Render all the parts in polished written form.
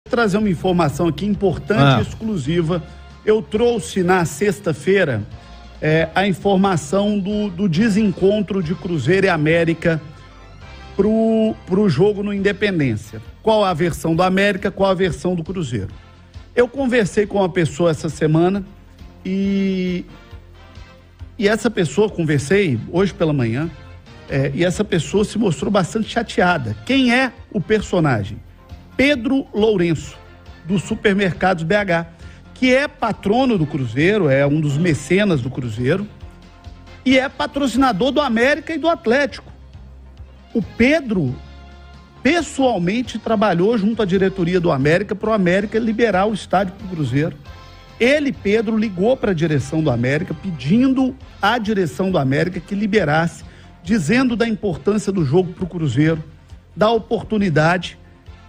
trazer uma informação aqui importante e exclusiva. Eu trouxe na sexta-feira a informação do desencontro de Cruzeiro e América pro jogo no Independência. Qual a versão do América, qual a versão do Cruzeiro? Eu conversei com uma pessoa essa semana e essa pessoa, conversei hoje pela manhã, e essa pessoa se mostrou bastante chateada. Quem é o personagem? Pedro Lourenço, do Supermercados BH, que é patrono do Cruzeiro, é um dos mecenas do Cruzeiro e é patrocinador do América e do Atlético. O Pedro pessoalmente trabalhou junto à diretoria do América para o América liberar o estádio para o Cruzeiro. Ele, Pedro, ligou para a direção do América pedindo à direção do América que liberasse, dizendo da importância do jogo para o Cruzeiro, da oportunidade,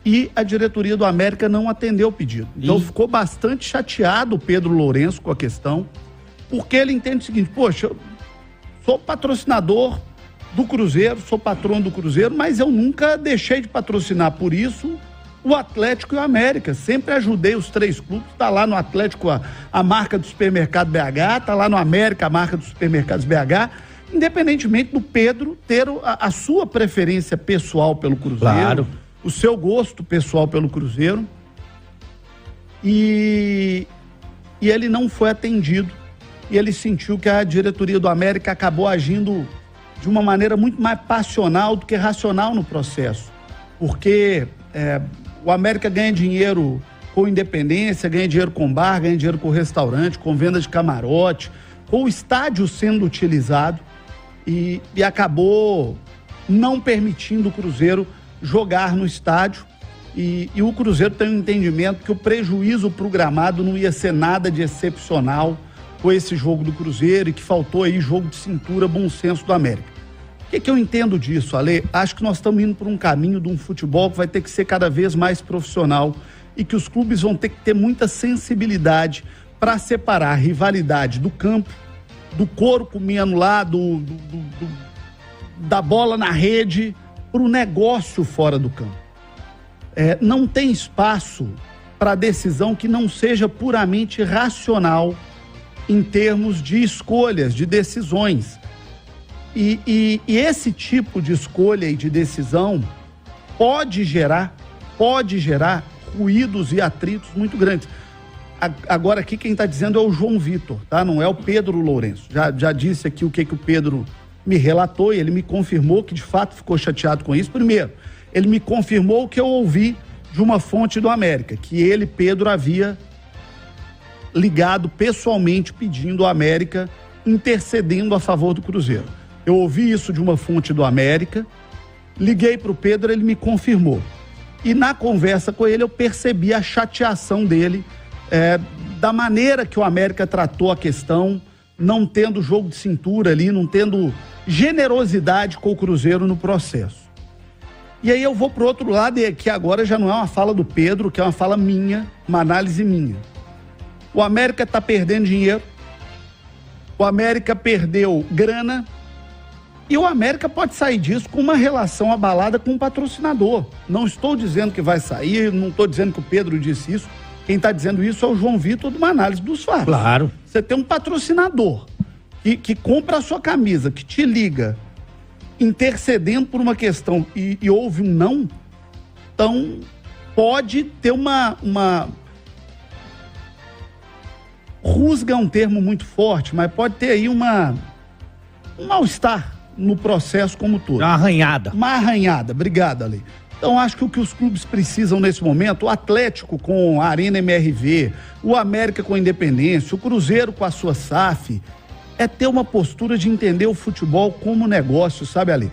e a diretoria do América não atendeu o pedido. Então ficou bastante chateado o Pedro Lourenço com a questão, porque ele entende o seguinte: poxa, eu sou patrocinador do Cruzeiro, sou patrono do Cruzeiro, mas eu nunca deixei de patrocinar, por isso, o Atlético e o América. Sempre ajudei os três clubes. Tá lá no Atlético a marca do Supermercado BH, tá lá no América a marca dos Supermercados BH, independentemente do Pedro ter a sua preferência pessoal pelo Cruzeiro, claro, o seu gosto pessoal pelo Cruzeiro, e ele não foi atendido, e ele sentiu que a diretoria do América acabou agindo de uma maneira muito mais passional do que racional no processo, porque o América ganha dinheiro com Independência, ganha dinheiro com bar, ganha dinheiro com restaurante, com venda de camarote, com o estádio sendo utilizado, e acabou não permitindo o Cruzeiro jogar no estádio, e o Cruzeiro tem um entendimento que o prejuízo pro gramado não ia ser nada de excepcional com esse jogo do Cruzeiro, e que faltou aí jogo de cintura, bom senso do América. O que eu entendo disso, Ale? Acho que nós estamos indo por um caminho de um futebol que vai ter que ser cada vez mais profissional, e que os clubes vão ter que ter muita sensibilidade para separar a rivalidade do campo, do couro comendo lá, da bola na rede, para o negócio fora do campo. Não tem espaço para decisão que não seja puramente racional em termos de escolhas, de decisões. E esse tipo de escolha e de decisão pode gerar ruídos e atritos muito grandes. Agora aqui quem está dizendo é o João Vitor, tá? Não é o Pedro Lourenço. Já disse aqui o que o Pedro me relatou, e ele me confirmou que de fato ficou chateado com isso. Primeiro, ele me confirmou o que eu ouvi de uma fonte do América, que ele, Pedro, havia ligado pessoalmente pedindo ao América, intercedendo a favor do Cruzeiro. Eu ouvi isso de uma fonte do América, liguei para o Pedro, ele me confirmou. E na conversa com ele eu percebi a chateação dele, da maneira que o América tratou a questão, não tendo jogo de cintura ali, não tendo generosidade com o Cruzeiro no processo. E aí eu vou pro outro lado, e que agora já não é uma fala do Pedro, que é uma fala minha, uma análise minha. O América está perdendo dinheiro, o América perdeu grana, e o América pode sair disso com uma relação abalada com o patrocinador. Não estou dizendo que vai sair, não estou dizendo que o Pedro disse isso. Quem está dizendo isso é o João Vitor, de uma análise dos fatos. Claro. Você tem um patrocinador que compra a sua camisa, que te liga, intercedendo por uma questão, e houve um não, então pode ter uma rusga é um termo muito forte, mas pode ter aí um mal-estar no processo como um todo. Uma arranhada. Uma arranhada, obrigado, Ale. Então acho que o que os clubes precisam nesse momento, o Atlético com a Arena MRV, o América com a Independência, o Cruzeiro com a sua SAF, é ter uma postura de entender o futebol como negócio, sabe, Ale?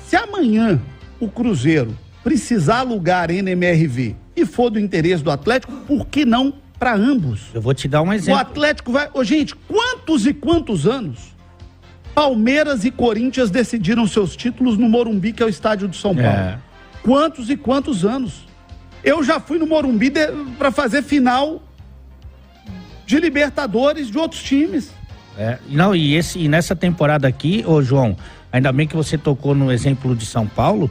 Se amanhã o Cruzeiro precisar alugar a Arena MRV e for do interesse do Atlético, por que não para ambos? Eu vou te dar um exemplo. O Atlético vai... Gente, quantos e quantos anos Palmeiras e Corinthians decidiram seus títulos no Morumbi, que é o estádio do São Paulo? Quantos e quantos anos? Eu já fui no Morumbi para fazer final de Libertadores de outros times. Não, e nessa temporada aqui, ô João, ainda bem que você tocou no exemplo de São Paulo,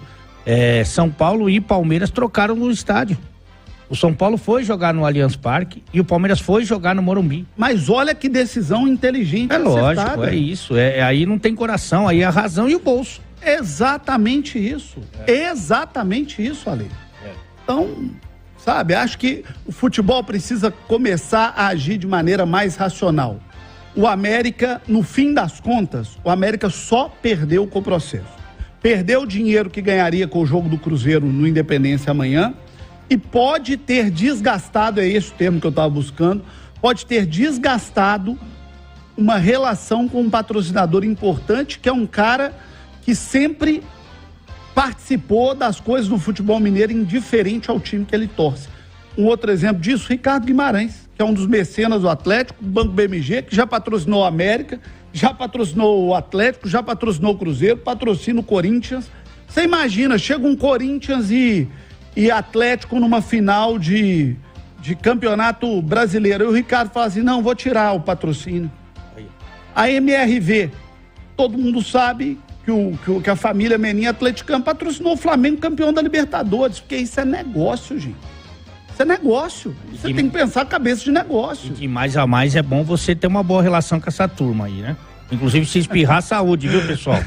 São Paulo e Palmeiras trocaram no estádio. O São Paulo foi jogar no Allianz Parque e o Palmeiras foi jogar no Morumbi. Mas olha que decisão inteligente. É lógico, é isso. Aí não tem coração, aí é a razão e o bolso. Exatamente isso. Exatamente isso, Ale. Então, sabe, acho que o futebol precisa começar a agir de maneira mais racional. O América, no fim das contas, o América só perdeu com o processo. Perdeu o dinheiro que ganharia com o jogo do Cruzeiro no Independência amanhã e pode ter desgastado, é esse o termo que eu estava buscando, pode ter desgastado uma relação com um patrocinador importante, que é um cara que sempre participou das coisas do futebol mineiro indiferente ao time que ele torce. Um outro exemplo disso, Ricardo Guimarães, que é um dos mecenas do Atlético, do Banco BMG, que já patrocinou o América, já patrocinou o Atlético, já patrocinou o Cruzeiro, patrocina o Corinthians. Você imagina, chega um Corinthians e Atlético numa final de campeonato brasileiro, e o Ricardo fala assim, não, vou tirar o patrocínio. A MRV, todo mundo sabe que a família Meninha atleticana patrocinou o Flamengo campeão da Libertadores, porque isso é negócio, gente. Isso é negócio. Você tem que pensar a cabeça de negócio. E mais a mais é bom você ter uma boa relação com essa turma aí, né? Inclusive se espirrar, saúde, viu, pessoal?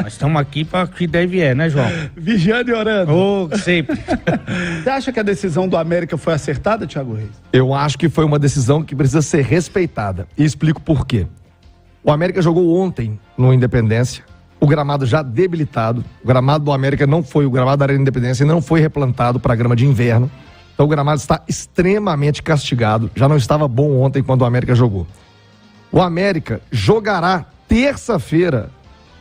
Nós estamos aqui para que deve né, João? Vigiando e orando. Sempre. Você acha que a decisão do América foi acertada, Thiago Reis? Eu acho que foi uma decisão que precisa ser respeitada. E explico por quê. O América jogou ontem no Independência, o gramado já debilitado. O gramado do América não foi, o gramado da Arena Independência não foi replantado para a grama de inverno. Então o gramado está extremamente castigado. Já não estava bom ontem quando o América jogou. O América jogará terça-feira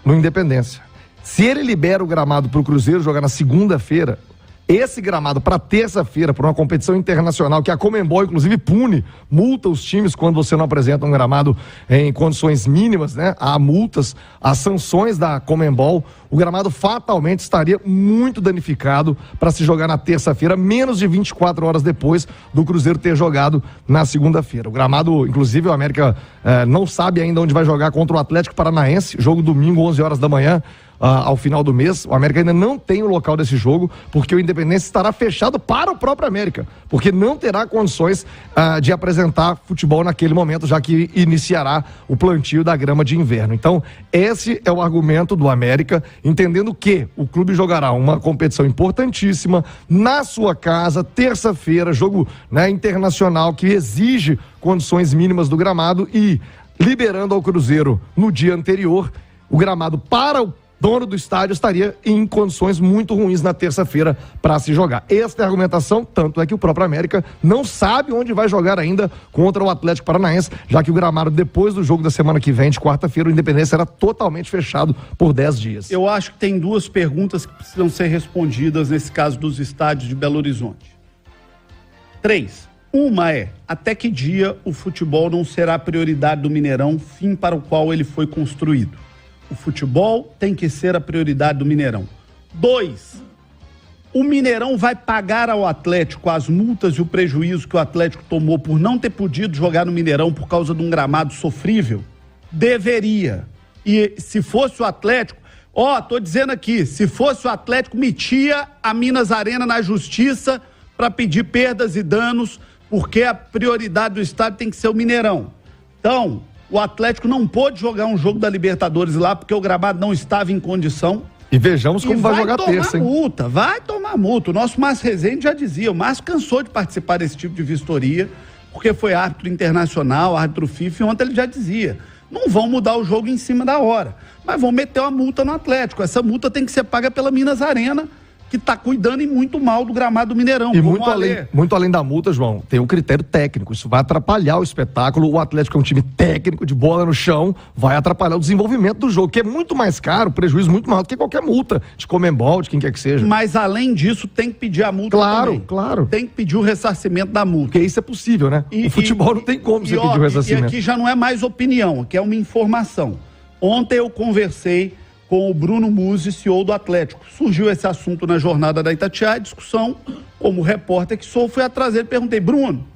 no Independência. Se ele libera o gramado para o Cruzeiro jogar na segunda-feira, esse gramado para terça-feira, para uma competição internacional que a Conmebol inclusive pune, multa os times quando você não apresenta um gramado em condições mínimas, né? Há multas, há sanções da Conmebol. O gramado fatalmente estaria muito danificado para se jogar na terça-feira, menos de 24 horas depois do Cruzeiro ter jogado na segunda-feira. O gramado, inclusive, o América não sabe ainda onde vai jogar contra o Atlético Paranaense, jogo domingo, 11 horas da manhã. Ao final do mês, o América ainda não tem o local desse jogo, porque o Independência estará fechado para o próprio América, porque não terá condições de apresentar futebol naquele momento, já que iniciará o plantio da grama de inverno. Então, esse é o argumento do América, entendendo que o clube jogará uma competição importantíssima na sua casa, terça-feira, jogo, né, internacional que exige condições mínimas do gramado e liberando ao Cruzeiro no dia anterior, o gramado para o dono do estádio estaria em condições muito ruins na terça-feira para se jogar. Esta é a argumentação, tanto é que o próprio América não sabe onde vai jogar ainda contra o Atlético Paranaense, já que o gramado depois do jogo da semana que vem, de quarta-feira, o Independência era totalmente fechado por 10 dias. Eu acho que tem duas perguntas que precisam ser respondidas nesse caso dos estádios de Belo Horizonte. 3. Uma é, até que dia o futebol não será prioridade do Mineirão, fim para o qual ele foi construído? O futebol tem que ser a prioridade do Mineirão. 2, o Mineirão vai pagar ao Atlético as multas e o prejuízo que o Atlético tomou por não ter podido jogar no Mineirão por causa de um gramado sofrível? Deveria. E se fosse o Atlético, tô dizendo aqui, se fosse o Atlético, metia a Minas Arena na justiça para pedir perdas e danos, porque a prioridade do estádio tem que ser o Mineirão. Então, o Atlético não pôde jogar um jogo da Libertadores lá porque o gramado não estava em condição. E vejamos como vai jogar terça, hein? Vai tomar multa. O nosso Márcio Rezende já dizia, o Márcio cansou de participar desse tipo de vistoria, porque foi árbitro internacional, árbitro FIFA, e ontem ele já dizia, não vão mudar o jogo em cima da hora, mas vão meter uma multa no Atlético. Essa multa tem que ser paga pela Minas Arena, que está cuidando e muito mal do gramado do Mineirão. E muito além da multa, João, tem um critério técnico. Isso vai atrapalhar o espetáculo. O Atlético é um time técnico, de bola no chão, vai atrapalhar o desenvolvimento do jogo, que é muito mais caro, prejuízo muito maior do que qualquer multa de Conmebol, de quem quer que seja. Mas além disso, tem que pedir a multa também. Claro. Tem que pedir o ressarcimento da multa. Porque isso é possível, né? O futebol não tem como você pedir o ressarcimento. E aqui já não é mais opinião, aqui é uma informação. Ontem eu conversei com o Bruno Musi, CEO do Atlético. Surgiu esse assunto na jornada da Itatiaia, discussão, como repórter que sou, fui atrás dele e perguntei, Bruno,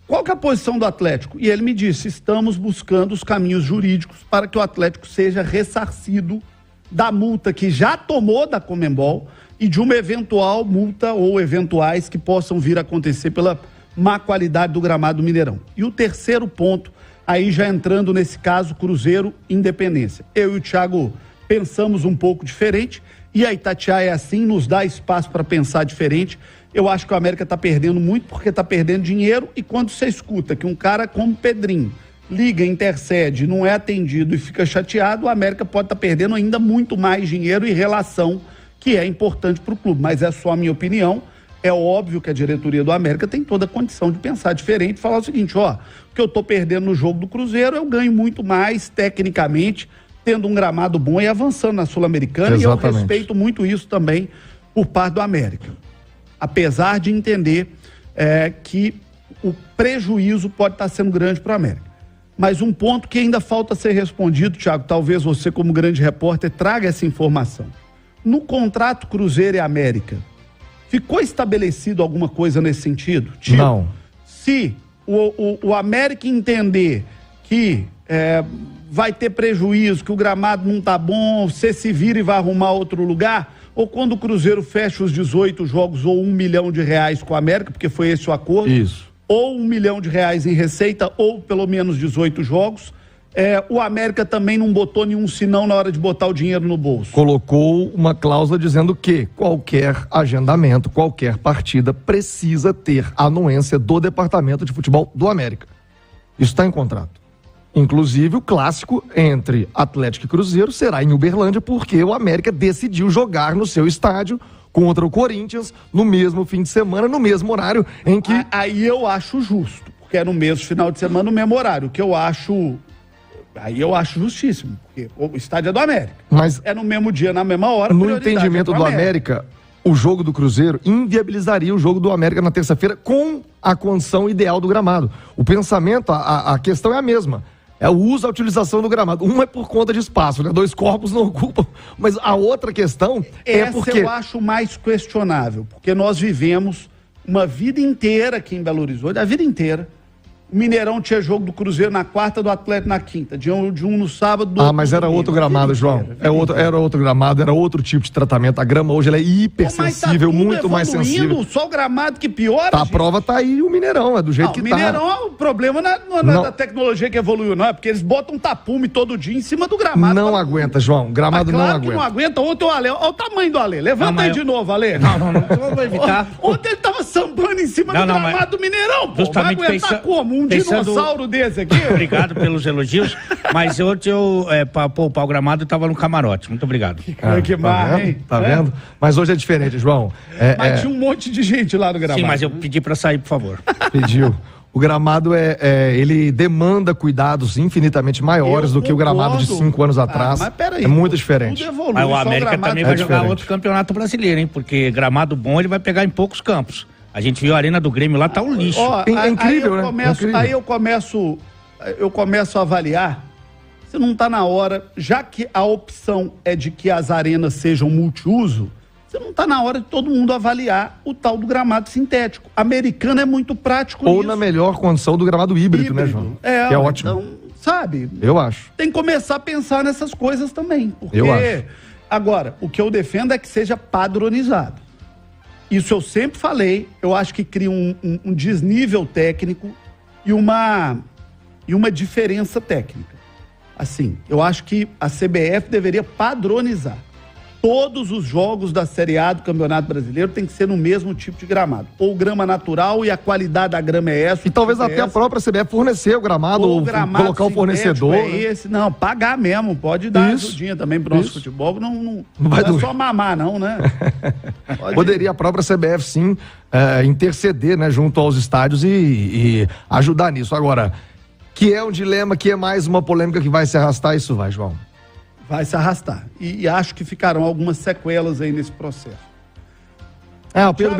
qual que é a posição do Atlético? E ele me disse, estamos buscando os caminhos jurídicos para que o Atlético seja ressarcido da multa que já tomou da Conmebol, e de uma eventual multa ou eventuais que possam vir a acontecer pela má qualidade do gramado do Mineirão. E o terceiro ponto, aí já entrando nesse caso, Cruzeiro Independência. Eu e o Thiago pensamos um pouco diferente, e a Itatiaia é assim, nos dá espaço para pensar diferente. Eu acho que o América está perdendo muito porque está perdendo dinheiro, e quando você escuta que um cara como Pedrinho liga, intercede, não é atendido e fica chateado, o América pode estar perdendo ainda muito mais dinheiro e relação, que é importante para o clube. Mas é só a minha opinião. É óbvio que a diretoria do América tem toda a condição de pensar diferente e falar o seguinte, ó, o que eu tô perdendo no jogo do Cruzeiro, eu ganho muito mais tecnicamente, tendo um gramado bom e avançando na Sul-Americana. Exatamente. E eu respeito muito isso também por parte do América. Apesar de entender que o prejuízo pode estar sendo grande para o América. Mas um ponto que ainda falta ser respondido, Thiago, talvez você como grande repórter traga essa informação. No contrato Cruzeiro e América, ficou estabelecido alguma coisa nesse sentido? Tipo, não. Se o América entender que vai ter prejuízo, que o gramado não tá bom, você se vira e vai arrumar outro lugar, ou quando o Cruzeiro fecha os 18 jogos ou R$1 milhão com a América, porque foi esse o acordo, Isso. ou R$1 milhão em receita, ou pelo menos 18 jogos, o América também não botou nenhum sinão na hora de botar o dinheiro no bolso. Colocou uma cláusula dizendo que qualquer agendamento, qualquer partida precisa ter a anuência do Departamento de Futebol do América. Isso está em contrato. Inclusive, o clássico entre Atlético e Cruzeiro será em Uberlândia, porque o América decidiu jogar no seu estádio contra o Corinthians no mesmo fim de semana, no mesmo horário em que... Aí eu acho justo, porque é no mesmo final de semana, no mesmo horário. O que eu acho... Aí eu acho justíssimo, porque o estádio é do América. Mas é no mesmo dia, na mesma hora. No entendimento do América, o jogo do Cruzeiro inviabilizaria o jogo do América na terça-feira com a condição ideal do gramado. O pensamento, a questão é a mesma. É o uso, a utilização do gramado. Uma é por conta de espaço, né? 2 corpos não ocupam. Mas a outra questão porque... Essa eu acho mais questionável, porque nós vivemos uma vida inteira aqui em Belo Horizonte, a vida inteira. O Mineirão tinha jogo do Cruzeiro na quarta, do Atlético na quinta. De um no sábado. Mas era outro gramado, João. Era outro gramado, era outro tipo de tratamento. A grama hoje ela é hipersensível, muito mais sensível. Só o gramado que piora. A prova tá aí, o Mineirão, é do jeito que tá. O Mineirão, o problema não é da tecnologia que evoluiu, não. É porque eles botam tapume todo dia em cima do gramado. Não aguenta, João. O gramado não aguenta. Claro que não aguenta. Ontem o Ale, olha o tamanho do Ale. Levanta aí de novo, Ale. Não, eu vou evitar. Ontem ele tava sambando em cima do gramado do Mineirão, pô. Vai aguentar como? Um dinossauro desse aqui? Obrigado pelos elogios, mas ontem para poupar o gramado, eu tava no camarote. Muito obrigado. Que marra, hein? Tá vendo? Mas hoje é diferente, João. Mas tinha um monte de gente lá no gramado. Sim, mas eu pedi para sair, por favor. Pediu. O gramado ele demanda cuidados infinitamente maiores do que o gramado de 5 anos atrás. Mas peraí, é muito diferente. Evolui, mas o América também vai jogar outro campeonato brasileiro, hein? Porque gramado bom ele vai pegar em poucos campos. A gente viu a Arena do Grêmio lá, tá um lixo. É incrível, né? Aí eu começo a avaliar se não tá na hora, já que a opção é de que as arenas sejam multiuso, se não tá na hora de todo mundo avaliar o tal do gramado sintético. Americano é muito prático Ou na melhor condição do gramado híbrido, né, João? Que é ótimo. Então, sabe? Eu acho. Tem que começar a pensar nessas coisas também. Porque, eu acho. Agora, o que eu defendo é que seja padronizado. Isso eu sempre falei, eu acho que cria um desnível técnico e uma diferença técnica. Assim, eu acho que a CBF deveria padronizar. Todos os jogos da Série A do Campeonato Brasileiro tem que ser no mesmo tipo de gramado. Ou grama natural e a qualidade da grama é essa. E talvez até a própria CBF fornecer o gramado, ou colocar o fornecedor. Não, pagar mesmo. Pode dar ajudinha também pro nosso futebol. Não é só mamar, não, né? Poderia a própria CBF, sim, interceder, né, junto aos estádios e ajudar nisso. Agora, que é um dilema, que é mais uma polêmica que vai se arrastar, isso vai, João. Vai se arrastar. E acho que ficarão algumas sequelas aí nesse processo. O Pedro